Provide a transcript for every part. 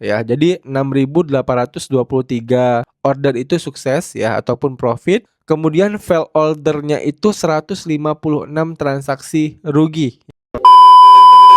ya. Jadi 6.823 order itu sukses ya ataupun profit. Kemudian fail ordernya itu 156 transaksi rugi.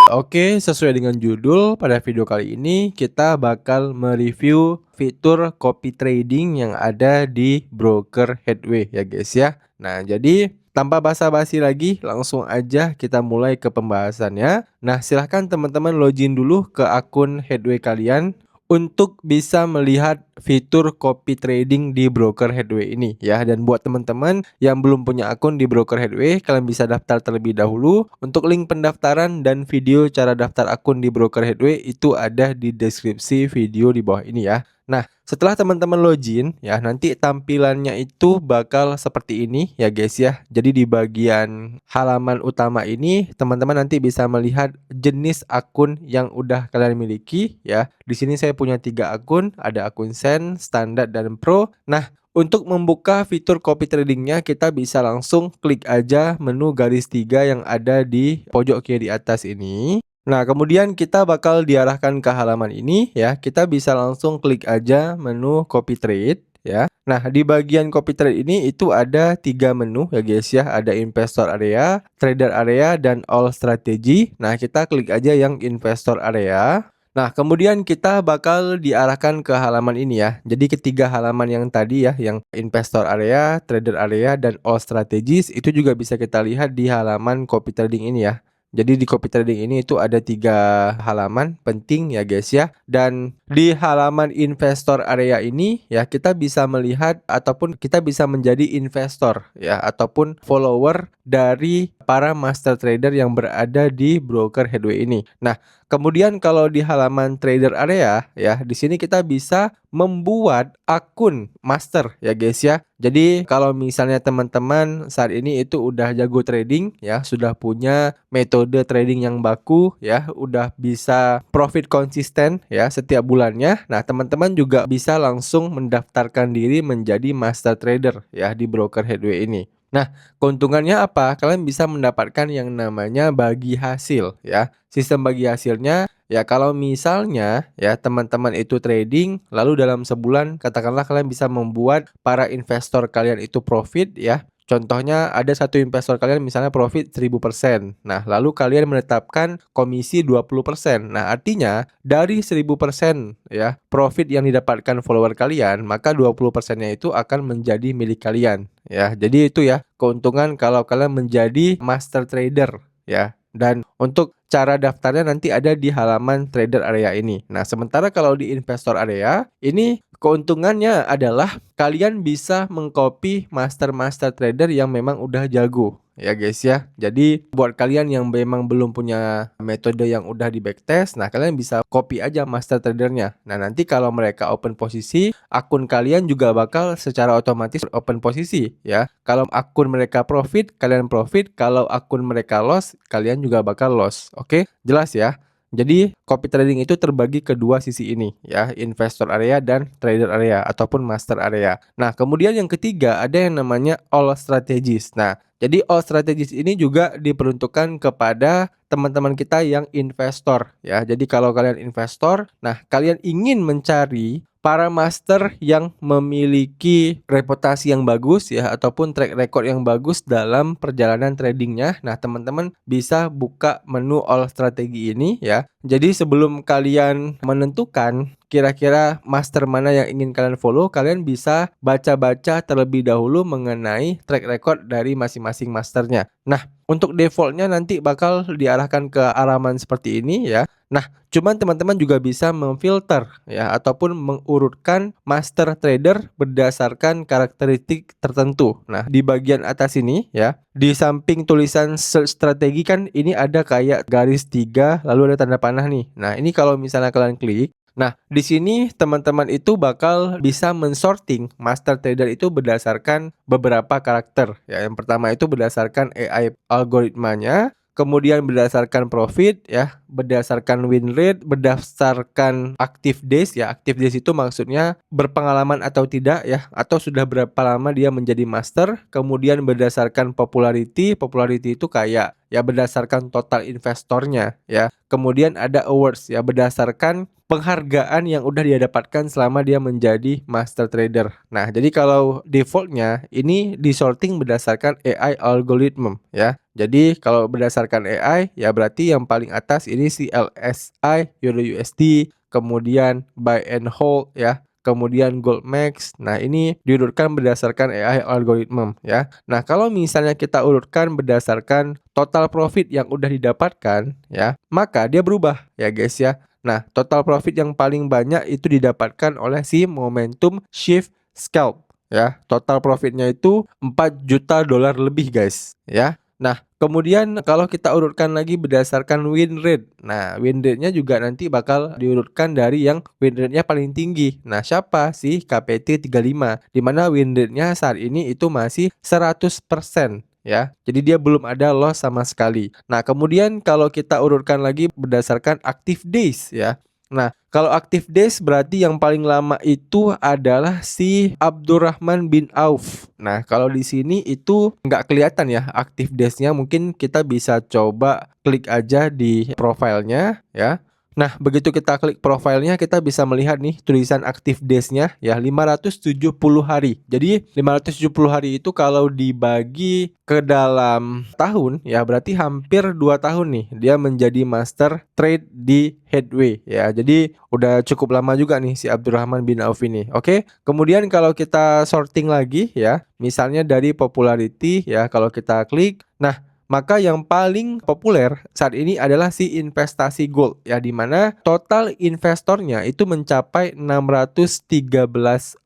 Oke, sesuai dengan judul, pada video kali ini kita bakal mereview fitur copy trading yang ada di broker Headway ya guys ya. Nah, jadi tanpa basa-basi lagi, langsung aja kita mulai ke pembahasannya. Nah, silahkan teman-teman login dulu ke akun Headway kalian untuk bisa melihat fitur copy trading di broker Headway ini ya. Dan buat teman-teman yang belum punya akun di broker Headway, kalian bisa daftar terlebih dahulu. Untuk link pendaftaran dan video cara daftar akun di broker Headway itu ada di deskripsi video di bawah ini ya. Nah, setelah teman-teman login ya, nanti tampilannya itu bakal seperti ini ya guys ya. Jadi di bagian halaman utama ini teman-teman nanti bisa melihat jenis akun yang udah kalian miliki ya. Di sini saya punya 3 akun, ada akun Sen, Standard, dan Pro. Nah, untuk membuka fitur copy tradingnya, kita bisa langsung klik aja menu garis 3 yang ada di pojok kiri atas ini. Nah, kemudian kita bakal diarahkan ke halaman ini ya. Kita bisa langsung klik aja menu copy trade ya. Nah, di bagian copy trade ini itu ada 3 menu ya guys ya. Ada investor area, trader area, dan all strategy. Nah, kita klik aja yang investor area. Nah, kemudian kita bakal diarahkan ke halaman ini ya. Jadi ketiga halaman yang tadi ya, yang investor area, trader area, dan all strategies itu juga bisa kita lihat di halaman copy trading ini ya. Jadi di copy trading ini itu ada 3 halaman penting ya guys ya. Dan di halaman investor area ini ya, kita bisa melihat ataupun kita bisa menjadi investor ya, ataupun follower dari para master trader yang berada di broker Headway ini. Nah, kemudian kalau di halaman trader area ya, di sini kita bisa membuat akun master ya guys ya. Jadi kalau misalnya teman-teman saat ini itu udah jago trading ya, sudah punya metode trading yang baku ya, udah bisa profit konsisten ya setiap bulannya. Nah, teman-teman juga bisa langsung mendaftarkan diri menjadi master trader ya di broker Headway ini. Nah, keuntungannya apa? Kalian bisa mendapatkan yang namanya bagi hasil ya. Sistem bagi hasilnya ya, kalau misalnya ya teman-teman itu trading, lalu dalam sebulan katakanlah kalian bisa membuat para investor kalian itu profit ya. Contohnya ada satu investor kalian misalnya profit 1000%. Nah, lalu kalian menetapkan komisi 20%. Nah, artinya dari 1000% ya profit yang didapatkan follower kalian, maka 20%-nya itu akan menjadi milik kalian ya. Jadi itu ya keuntungan kalau kalian menjadi master trader ya. Dan untuk cara daftarnya nanti ada di halaman trader area ini. Nah, sementara kalau di investor area ini keuntungannya adalah kalian bisa mengcopy master trader yang memang udah jago ya guys ya. Jadi buat kalian yang memang belum punya metode yang udah di backtest, nah kalian bisa copy aja master tradernya. Nah, nanti kalau mereka open posisi, akun kalian juga bakal secara otomatis open posisi ya. Kalau akun mereka profit, kalian profit. Kalau akun mereka loss, kalian juga bakal loss. Oke, jelas ya. Jadi copy trading itu terbagi ke dua sisi ini ya, investor area dan trader area ataupun master area. Nah, kemudian yang ketiga ada yang namanya all strategies. Nah, jadi all strategies ini juga diperuntukkan kepada teman-teman kita yang investor ya. Jadi kalau kalian investor, nah kalian ingin mencari para master yang memiliki reputasi yang bagus ya, ataupun track record yang bagus dalam perjalanan tradingnya. Nah, teman-teman bisa buka menu all strategi ini ya. Jadi sebelum kalian menentukan kira-kira master mana yang ingin kalian follow, kalian bisa baca-baca terlebih dahulu mengenai track record dari masing-masing masternya. Nah, untuk defaultnya nanti bakal diarahkan ke halaman seperti ini ya. Nah, cuman teman-teman juga bisa memfilter ya, ataupun mengurutkan master trader berdasarkan karakteristik tertentu. Nah, di bagian atas ini ya, di samping tulisan search strategi kan ini ada kayak garis 3 lalu ada tanda panah nih. Nah, ini kalau misalnya kalian klik, nah, di sini teman-teman itu bakal bisa mensorting master trader itu berdasarkan beberapa karakter. Ya, yang pertama itu berdasarkan AI algoritmanya, kemudian berdasarkan profit ya, berdasarkan win rate, berdasarkan active days ya. Active days itu maksudnya berpengalaman atau tidak ya, atau sudah berapa lama dia menjadi master. Kemudian berdasarkan popularity. Popularity itu kayak ya berdasarkan total investornya ya. Kemudian ada awards ya berdasarkan penghargaan yang udah dia dapatkan selama dia menjadi master trader. Nah, jadi kalau defaultnya ini disorting berdasarkan AI algorithm ya. Jadi kalau berdasarkan AI ya berarti yang paling atas ini si LSI, Euro USD, kemudian buy and hold ya, kemudian Gold Max. Nah, ini diurutkan berdasarkan AI algorithm ya. Nah, kalau misalnya kita urutkan berdasarkan total profit yang udah didapatkan ya, maka dia berubah ya guys ya. Nah, total profit yang paling banyak itu didapatkan oleh si Momentum Shift Scalp ya. Total profitnya itu 4 juta dolar lebih guys ya. Nah, kemudian kalau kita urutkan lagi berdasarkan win rate. Nah, win rate-nya juga nanti bakal diurutkan dari yang win rate-nya paling tinggi. Nah, siapa sih? KPT 35, di mana win rate-nya saat ini itu masih 100% ya. Jadi dia belum ada loss sama sekali. Nah, kemudian kalau kita urutkan lagi berdasarkan active days ya. Nah, kalau active days berarti yang paling lama itu adalah si Abdurrahman bin Auf. Nah, kalau di sini itu nggak kelihatan ya active days-nya. Mungkin kita bisa coba klik aja di profilnya ya. Nah, begitu kita klik profilnya, kita bisa melihat nih tulisan active days-nya ya 570 hari. Jadi 570 hari itu kalau dibagi ke dalam tahun ya berarti hampir 2 tahun nih dia menjadi master trade di Headway ya. Jadi udah cukup lama juga nih si Abdurrahman bin Auf ini. Oke. Kemudian kalau kita sorting lagi ya, misalnya dari popularity ya kalau kita klik, nah maka yang paling populer saat ini adalah si investasi gold ya, di mana total investornya itu mencapai 613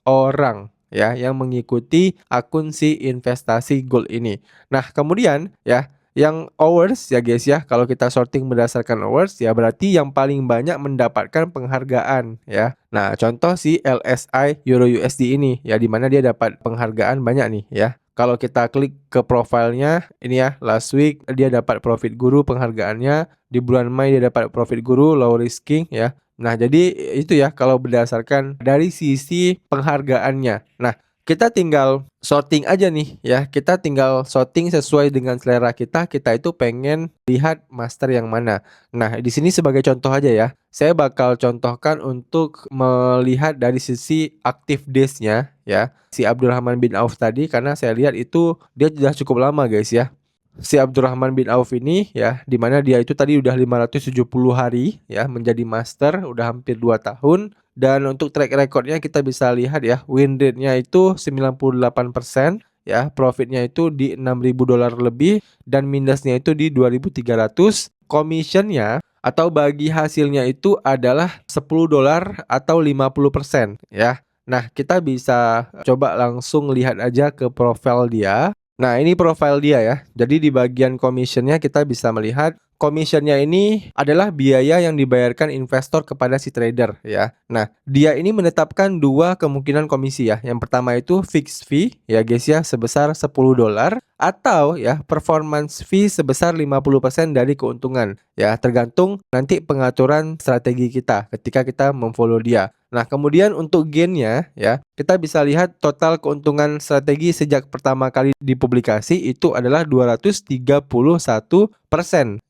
orang ya yang mengikuti akun si investasi gold ini. Nah, kemudian ya yang awards ya guys ya, kalau kita sorting berdasarkan awards ya berarti yang paling banyak mendapatkan penghargaan ya. Nah, contoh si LSI Euro USD ini ya, di mana dia dapat penghargaan banyak nih ya. Kalau kita klik ke profilnya ini ya, last week dia dapat Profit Guru penghargaannya, di bulan Mei dia dapat Profit Guru Low Risking ya. Nah, jadi itu ya kalau berdasarkan dari sisi penghargaannya. Nah, kita tinggal sorting aja nih ya. Kita tinggal sorting sesuai dengan selera kita. Kita itu pengen lihat master yang mana. Nah, di sini sebagai contoh aja ya. Saya bakal contohkan untuk melihat dari sisi active days-nya ya. Si Abdurrahman bin Auf tadi, karena saya lihat itu dia sudah cukup lama guys ya. Si Abdurrahman bin Auf ini ya, di mana dia itu tadi udah 570 hari ya menjadi master, udah hampir 2 tahun. Dan untuk track recordnya kita bisa lihat ya, win rate-nya itu 98% ya, profitnya itu di 6.000 dolar lebih, dan minusnya itu di 2.300. Commissionnya atau bagi hasilnya itu adalah 10 dolar atau 50% ya. Nah, kita bisa coba langsung lihat aja ke profil dia. Nah, ini profil dia ya. Jadi di bagian commissionnya kita bisa melihat commissionnya ini adalah biaya yang dibayarkan investor kepada si trader ya. Nah, dia ini menetapkan dua kemungkinan komisi ya. Yang pertama itu fixed fee ya guys ya, sebesar 10 dolar, atau ya performance fee sebesar 50% dari keuntungan ya, tergantung nanti pengaturan strategi kita ketika kita memfollow dia. Nah, kemudian untuk gainnya ya, kita bisa lihat total keuntungan strategi sejak pertama kali dipublikasi itu adalah 231%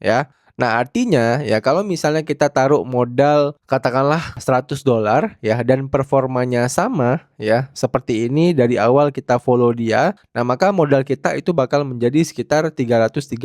ya. Nah, artinya ya kalau misalnya kita taruh modal katakanlah 100 dolar ya, dan performanya sama ya seperti ini dari awal kita follow dia, nah maka modal kita itu bakal menjadi sekitar 331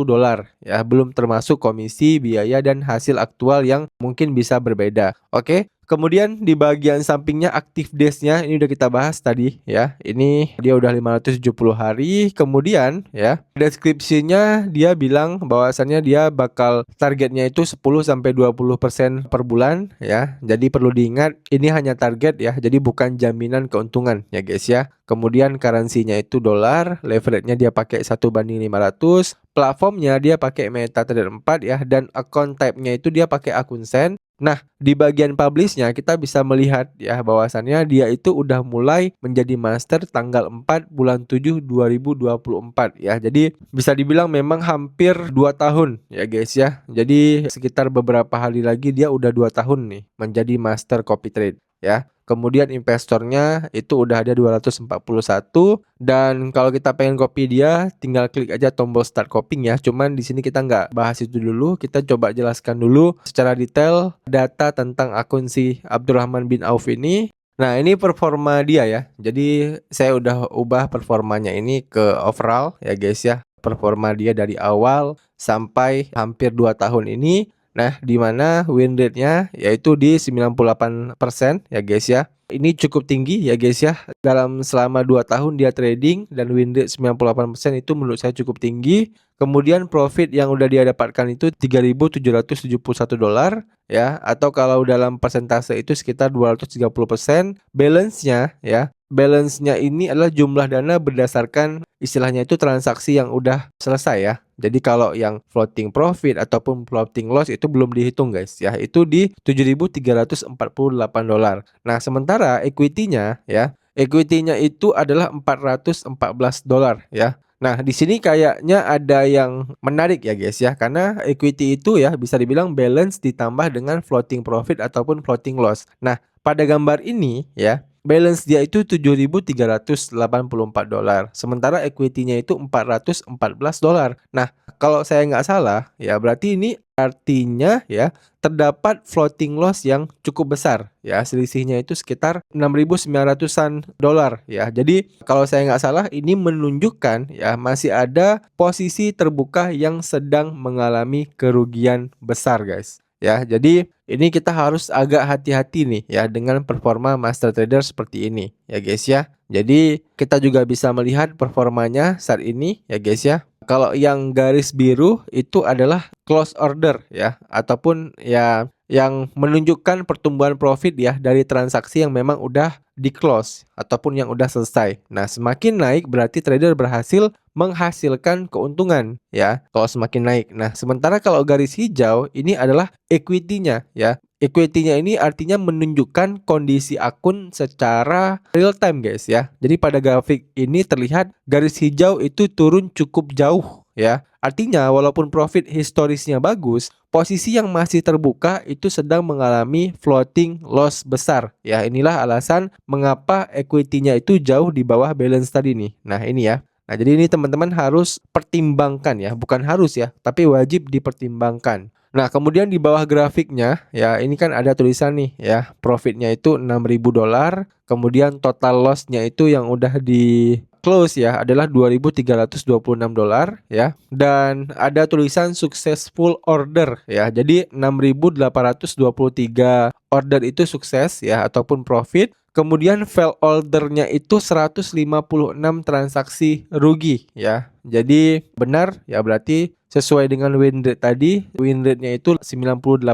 dolar ya, belum termasuk komisi, biaya, dan hasil aktual yang mungkin bisa berbeda. Oke. Kemudian di bagian sampingnya active days-nya ini udah kita bahas tadi ya. Ini dia udah 570 hari. Kemudian ya, deskripsinya dia bilang bahwasannya dia bakal targetnya itu 10 sampai 20% per bulan ya. Jadi perlu diingat ini hanya target ya. Jadi bukan jaminan keuntungan ya guys ya. Kemudian currency-nya itu dolar, leverage-nya dia pakai 1:500, platformnya dia pakai MetaTrader 4 ya, dan account type-nya itu dia pakai akun Sen. Nah, di bagian publish-nya kita bisa melihat ya bahwasannya dia itu udah mulai menjadi master tanggal 4 bulan 7 2024 ya. Jadi bisa dibilang memang hampir 2 tahun ya guys ya. Jadi sekitar beberapa hari lagi dia udah 2 tahun nih menjadi master copy trade ya. Kemudian investornya itu udah ada 241, dan kalau kita pengen copy dia tinggal klik aja tombol start copying ya. Cuman di sini kita nggak bahas itu dulu, kita coba jelaskan dulu secara detail data tentang akun si Abdurrahman bin Auf ini. Nah, ini performa dia ya. Jadi saya udah ubah performanya ini ke overall ya guys ya. Performa dia dari awal sampai hampir 2 tahun ini. Nah, di mana win rate-nya yaitu di 98% ya guys ya. Ini cukup tinggi ya guys ya. Dalam selama 2 tahun dia trading dan win rate 98% itu menurut saya cukup tinggi. Kemudian profit yang udah dia dapatkan itu $3.771 ya, atau kalau dalam persentase itu sekitar 230%. Balance-nya ya. Balance-nya ini adalah jumlah dana berdasarkan istilahnya itu transaksi yang udah selesai ya. Jadi kalau yang floating profit ataupun floating loss itu belum dihitung guys ya. Itu di $7.348. Nah, sementara equity-nya ya, equity-nya itu adalah $414 ya. Nah, di sini kayaknya ada yang menarik ya guys ya, karena equity itu ya bisa dibilang balance ditambah dengan floating profit ataupun floating loss. Nah, pada gambar ini ya, balance dia itu $7.384. Sementara equity-nya itu $414. Nah, kalau saya nggak salah ya, berarti ini artinya ya terdapat floating loss yang cukup besar ya, selisihnya itu sekitar 6.900-an dolar ya. Jadi kalau saya nggak salah ini menunjukkan ya masih ada posisi terbuka yang sedang mengalami kerugian besar guys ya. Jadi ini kita harus agak hati-hati nih ya dengan performa master trader seperti ini ya guys ya. Jadi kita juga bisa melihat performanya saat ini ya guys ya. Kalau yang garis biru itu adalah close order ya, ataupun ya yang menunjukkan pertumbuhan profit ya dari transaksi yang memang udah di close ataupun yang udah selesai. Nah, semakin naik berarti trader berhasil menghasilkan keuntungan ya kalau semakin naik. Nah, sementara kalau garis hijau ini adalah equity-nya ya. Equity-nya ini artinya menunjukkan kondisi akun secara real time guys ya. Jadi pada grafik ini terlihat garis hijau itu turun cukup jauh ya. Artinya walaupun profit historisnya bagus, posisi yang masih terbuka itu sedang mengalami floating loss besar ya. Inilah alasan mengapa equity-nya itu jauh di bawah balance tadi nih. Nah, ini ya. Nah, jadi ini teman-teman harus pertimbangkan ya, bukan harus ya, tapi wajib dipertimbangkan. Nah, kemudian di bawah grafiknya ya, ini kan ada tulisan nih ya, profitnya itu $6.000, kemudian total lossnya itu yang udah di close ya adalah $2.326 ya, dan ada tulisan successful order ya. Jadi 6.823 order itu sukses ya ataupun profit. Kemudian fail ordernya itu 156 transaksi rugi ya. Jadi benar ya, berarti sesuai dengan win rate tadi, win rate-nya itu 98%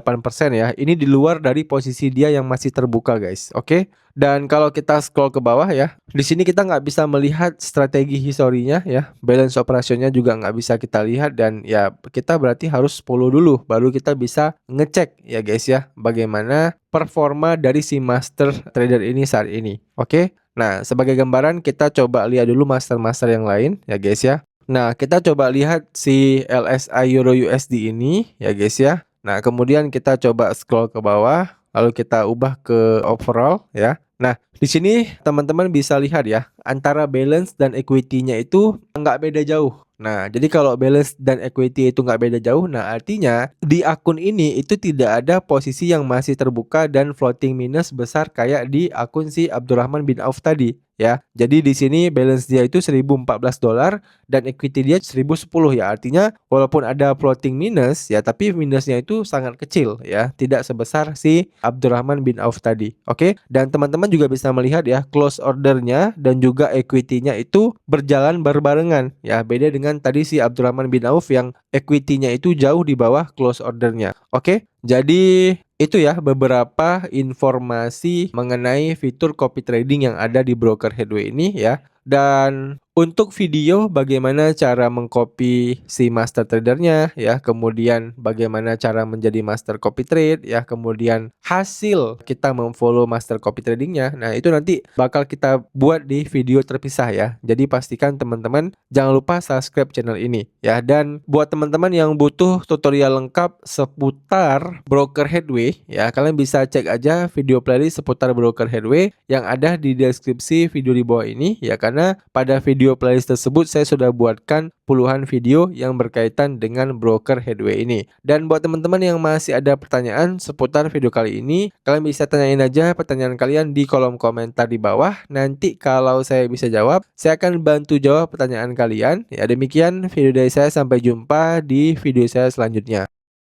ya. Ini di luar dari posisi dia yang masih terbuka guys. Oke. Dan kalau kita scroll ke bawah ya, di sini kita nggak bisa melihat strategi historinya ya, balance operasionnya juga nggak bisa kita lihat, dan ya kita berarti harus follow dulu baru kita bisa ngecek ya guys ya bagaimana performa dari si master trader ini saat ini. Oke. Nah, sebagai gambaran kita coba lihat dulu master-master yang lain ya guys ya. Nah, kita coba lihat si LSI Euro USD ini ya guys ya. Nah, kemudian kita coba scroll ke bawah, lalu kita ubah ke overall ya. Nah, di sini teman-teman bisa lihat ya, antara balance dan equity-nya itu nggak beda jauh. Nah, jadi kalau balance dan equity itu nggak beda jauh, nah artinya di akun ini itu tidak ada posisi yang masih terbuka dan floating minus besar kayak di akun si Abdurrahman bin Auf tadi ya. Jadi di sini balance dia itu $1.014 dan equity dia 1.010 ya. Artinya walaupun ada floating minus ya, tapi minusnya itu sangat kecil ya, tidak sebesar si Abdurrahman bin Auf tadi. Oke. Dan teman-teman juga bisa melihat ya, close ordernya dan juga equity-nya itu berjalan berbarengan ya. Beda dengan tadi si Abdurrahman bin Auf yang equity-nya itu jauh di bawah close ordernya. Oke. Jadi itu ya beberapa informasi mengenai fitur copy trading yang ada di broker Headway ini ya. Dan Untuk video bagaimana cara mengcopy si master tradernya ya, kemudian bagaimana cara menjadi master copy trade ya, kemudian hasil kita memfollow master copy tradingnya. Nah, itu nanti bakal kita buat di video terpisah ya. Jadi pastikan teman-teman jangan lupa subscribe channel ini ya. Dan buat teman-teman yang butuh tutorial lengkap seputar broker headway ya, kalian bisa cek aja video playlist seputar broker headway yang ada di deskripsi video di bawah ini ya, karena pada video playlist tersebut saya sudah buatkan puluhan video yang berkaitan dengan broker headway ini. Dan buat teman-teman yang masih ada pertanyaan seputar video kali ini, kalian bisa tanyain aja pertanyaan kalian di kolom komentar di bawah. Nanti kalau saya bisa jawab, saya akan bantu jawab pertanyaan kalian. Ya, demikian video dari saya, sampai jumpa di video saya selanjutnya.